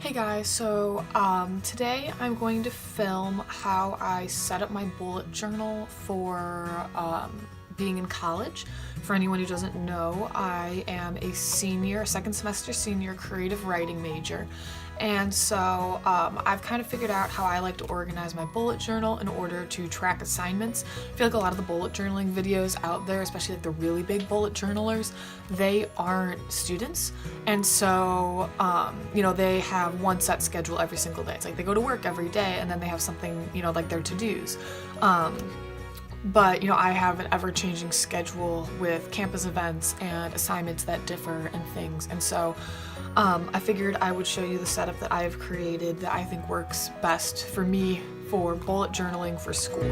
Hey guys, today I'm going to film how I set up my bullet journal for being in college. For anyone who doesn't know, I am a second semester senior creative writing major. And so I've kind of figured out how I like to organize my bullet journal in order to track assignments. I feel like a lot of the bullet journaling videos out there, especially like the really big bullet journalers, they aren't students. And so, they have one set schedule every single day. It's like they go to work every day and then they have something, like their to-dos. But I have an ever-changing schedule with campus events and assignments that differ and things. And so I figured I would show you the setup that I have created that I think works best for me for bullet journaling for school.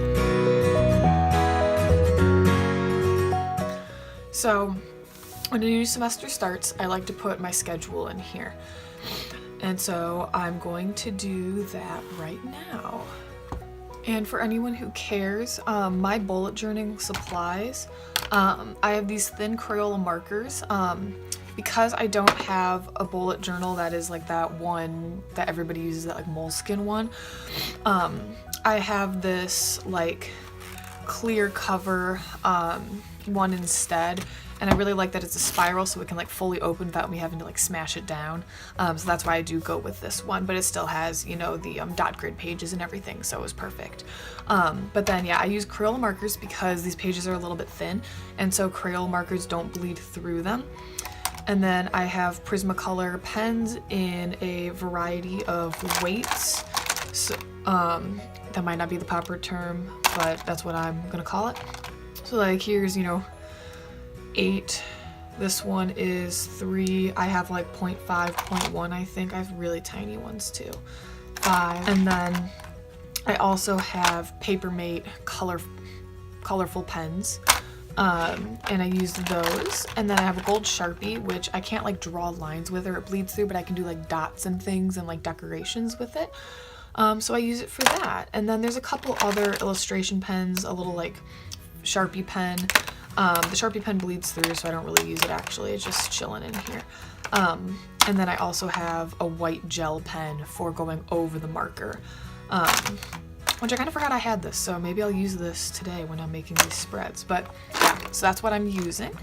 So when a new semester starts, I like to put my schedule in here. And so I'm going to do that right now. And for anyone who cares, my bullet journaling supplies, I have these thin Crayola markers. Because I don't have a bullet journal that is like that one that everybody uses, that like moleskin one, I have this like clear cover one instead. And I really like that it's a spiral so it can like fully open without me having to like smash it down. So that's why I do go with this one, but it still has, the dot grid pages and everything, so it was perfect. But then I use Crayola markers because these pages are a little bit thin, and so Crayola markers don't bleed through them. And then I have Prismacolor pens in a variety of weights. So that might not be the proper term, but that's what I'm gonna call it. So like here's, 8. This one is 3. I have like 0.5, 0.1, I think. I have really tiny ones too. 5. And then I also have Papermate colorful pens. And I use those. And then I have a gold Sharpie, which I can't like draw lines with or it bleeds through, but I can do like dots and things and like decorations with it. So I use it for that. And then there's a couple other illustration pens, a little like Sharpie pen. The Sharpie pen bleeds through, so I don't really use it actually. It's just chilling in here. And then I also have a white gel pen for going over the marker. Which I kind of forgot I had this, so maybe I'll use this today when I'm making these spreads. But yeah, so that's what I'm using.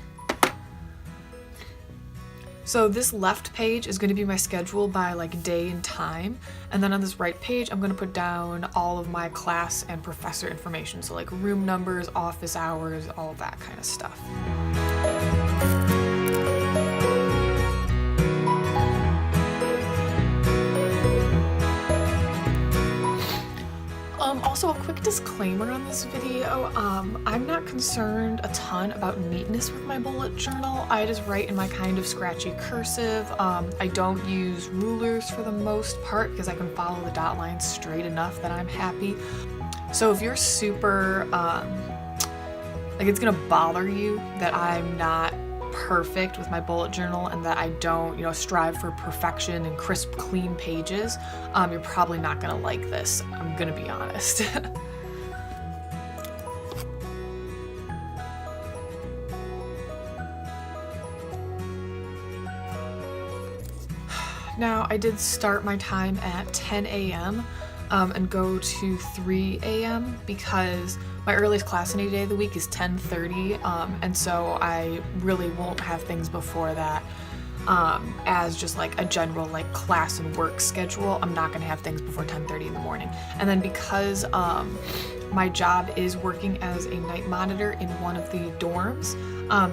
So this left page is going to be my schedule by like day and time, and then on this right page I'm going to put down all of my class and professor information, so like room numbers, office hours, all that kind of stuff. Also, a quick disclaimer on this video, I'm not concerned a ton about neatness with my bullet journal. I just write in my kind of scratchy cursive. I don't use rulers for the most part because I can follow the dot lines straight enough that I'm happy. So if you're super, like it's gonna bother you that I'm not perfect with my bullet journal and that I don't, strive for perfection and crisp, clean pages, you're probably not gonna like this. I'm gonna be honest. Now, I did start my time at 10 a.m. And go to 3 a.m. because my earliest class any day of the week is 10:30, and so I really won't have things before that. As just like a general like class and work schedule, I'm not gonna have things before 10:30 in the morning. And then because my job is working as a night monitor in one of the dorms,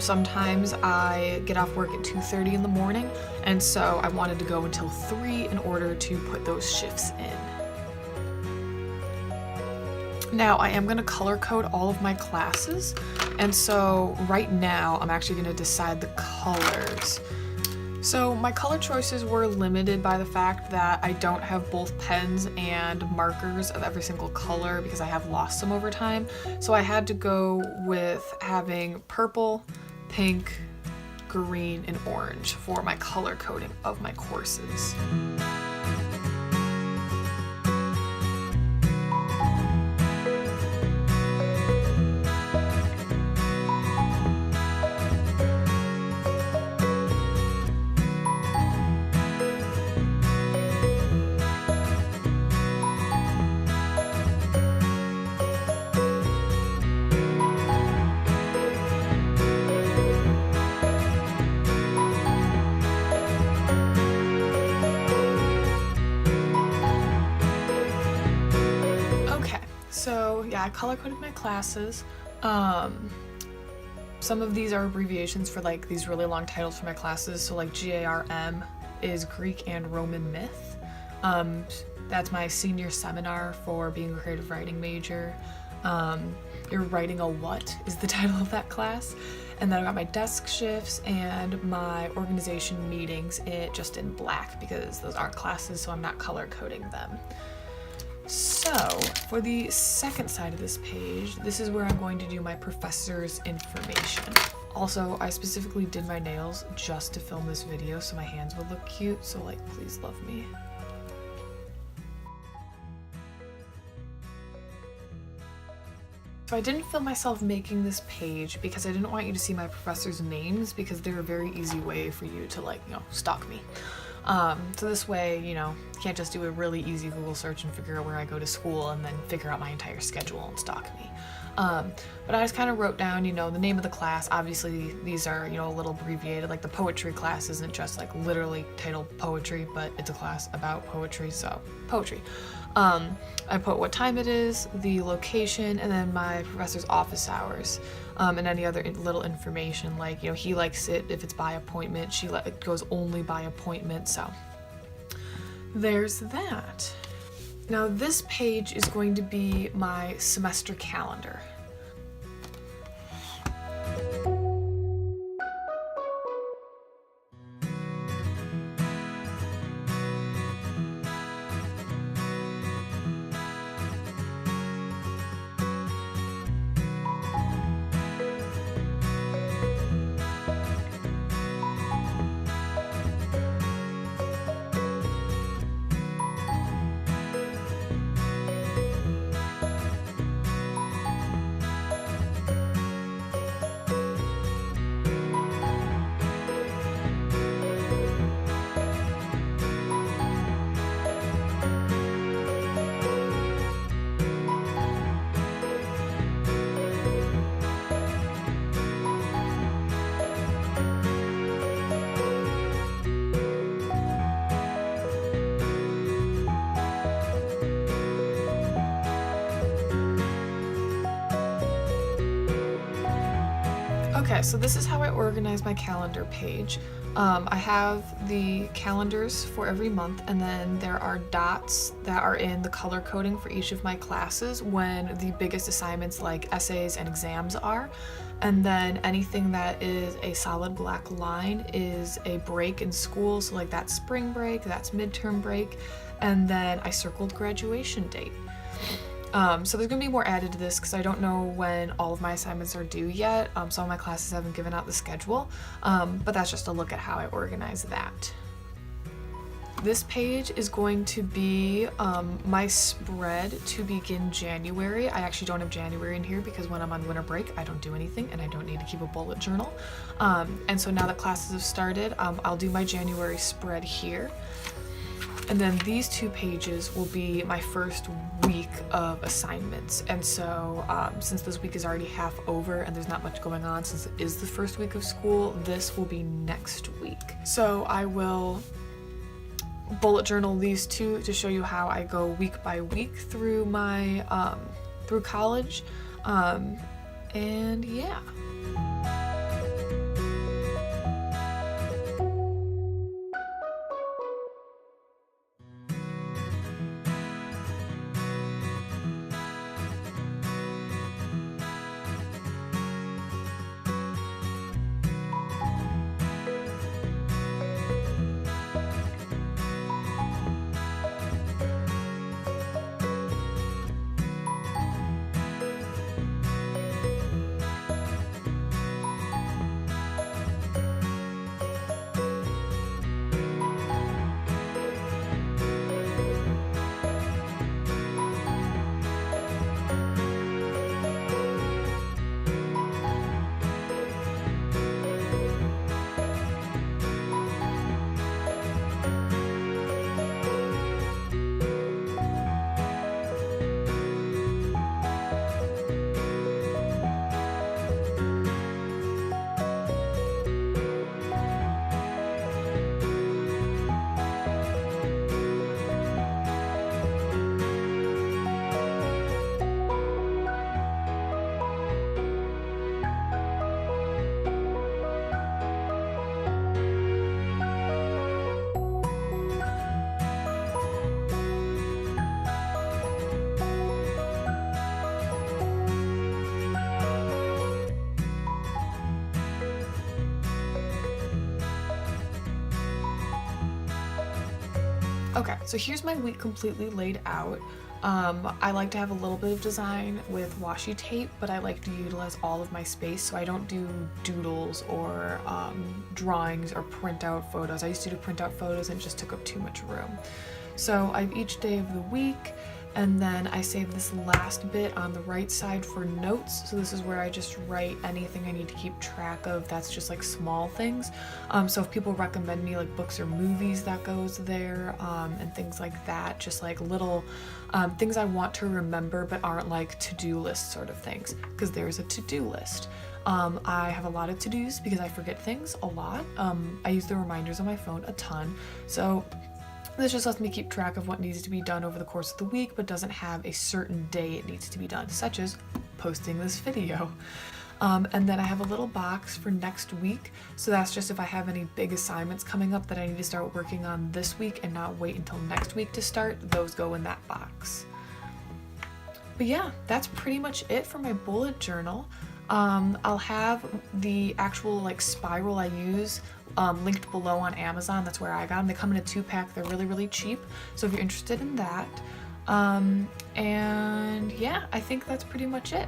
sometimes I get off work at 2:30 in the morning, and so I wanted to go until 3 in order to put those shifts in. Now, I am going to color code all of my classes, and so right now I'm actually going to decide the colors. So my color choices were limited by the fact that I don't have both pens and markers of every single color because I have lost some over time. So I had to go with having purple, pink, green, and orange for my color coding of my courses. yeah, I color-coded my classes. Some of these are abbreviations for like these really long titles for my classes. So like GARM is Greek and Roman Myth. That's my senior seminar for being a creative writing major. You're Writing a What is the title of that class. And then I got my desk shifts and my organization meetings just in black because those aren't classes, so I'm not color coding them. So for the second side of this page, this is where I'm going to do my professor's information. Also, I specifically did my nails just to film this video so my hands would look cute, so like, please love me. So I didn't film myself making this page because I didn't want you to see my professors' names because they're a very easy way for you to like, stalk me. So this way, you can't just do a really easy Google search and figure out where I go to school and then figure out my entire schedule and stalk me. But I just kind of wrote down, the name of the class. Obviously, these are, a little abbreviated. Like the poetry class isn't just like literally titled poetry, but it's a class about poetry, so poetry. I put what time it is, the location, and then my professor's office hours, and any other little information like, he likes it if it's by appointment, it goes only by appointment, so there's that. Now this page is going to be my semester calendar. Okay, so this is how I organize my calendar page. I have the calendars for every month, and then there are dots that are in the color coding for each of my classes when the biggest assignments like essays and exams are. And then anything that is a solid black line is a break in school, so like that's spring break, that's midterm break, and then I circled graduation date. So there's going to be more added to this because I don't know when all of my assignments are due yet. Some of my classes haven't given out the schedule, but that's just a look at how I organize that. This page is going to be my spread to begin January. I actually don't have January in here because when I'm on winter break, I don't do anything and I don't need to keep a bullet journal. And so now that classes have started, I'll do my January spread here. And then these two pages will be my first week of assignments. And so since this week is already half over and there's not much going on since it is the first week of school, this will be next week. So I will bullet journal these two to show you how I go week by week through my through college. And yeah. Okay, so here's my week completely laid out. I like to have a little bit of design with washi tape, but I like to utilize all of my space, so I don't do doodles or drawings or print out photos. I used to do print out photos and it just took up too much room. So I have each day of the week, and then I save this last bit on the right side for notes. So this is where I just write anything I need to keep track of that's just like small things. So if people recommend me like books or movies, that goes there, and things like that, just like little things I want to remember but aren't like to-do list sort of things, because there's a to-do list. I have a lot of to-dos because I forget things a lot. I use the reminders on my phone a ton. So this just lets me keep track of what needs to be done over the course of the week, but doesn't have a certain day it needs to be done, such as posting this video. And then I have a little box for next week. So that's just if I have any big assignments coming up that I need to start working on this week and not wait until next week to start, those go in that box. But yeah, that's pretty much it for my bullet journal. I'll have the actual like spiral I use linked below on Amazon. That's where I got them. They come in a 2-pack. They're really, really cheap. So if you're interested in that. And yeah, I think that's pretty much it.